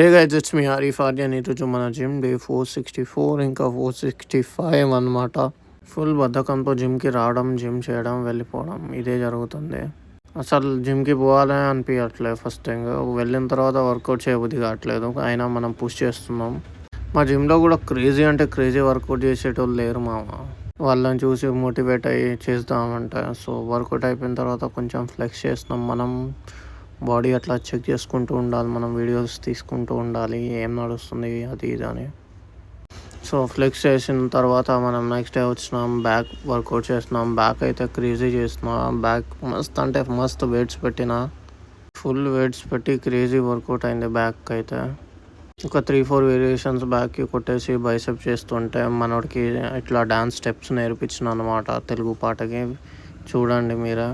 Hey guys, it's me Arif Aryan. ఈరోజు మన gym day 464 ఇంకా 465 అనమాట. ఫుల్ బద్ధకంతో జిమ్కి రావడం, జిమ్ చేయడం, వెళ్ళిపోవడం ఇదే జరుగుతుంది. అసలు జిమ్కి పోవాలని అనిపించట్లేదు. ఫస్ట్ థింగ్, వెళ్ళిన తర్వాత వర్కౌట్ చేయబుద్ధి కావట్లేదు. అయినా మనం పుష్ చేస్తున్నాం. మా జిమ్లో కూడా క్రేజీ అంటే క్రేజీ వర్కౌట్ చేసేటోళ్ళు లేరు మామ. వాళ్ళని చూసి మోటివేట్ అయ్యి చేద్దామంటే సో వర్కౌట్ అయిపోయిన తర్వాత కొంచెం ఫ్లెక్స్ చేస్తున్నాం. మనం బాడీ అట్లా చెక్ చేసుకుంటూ ఉండాలి. మనం వీడియోస్ తీసుకుంటూ ఉండాలి, ఏం నడుస్తుంది అది ఇది అని. సో ఫ్లెక్స్ చేసిన తర్వాత మనం నెక్స్ట్ డే వచ్చినాం, బ్యాక్ వర్కౌట్ చేస్తున్నాం. బ్యాక్ అయితే క్రేజీ చేస్తున్నాం. బ్యాక్ మస్త్ అంటే మస్త్ వెయిట్స్ పెట్టిన, ఫుల్ వెయిట్స్ పెట్టి క్రేజీ వర్కౌట్ అయింది బ్యాక్ అయితే. ఒక 3-4 వేరియేషన్స్ బ్యాక్కి కొట్టేసి బైసెప్ చేస్తుంటే మనోడికి ఇట్లా డ్యాన్స్ స్టెప్స్ నేర్పించిన అనమాట తెలుగు పాటకి. చూడండి మీరే.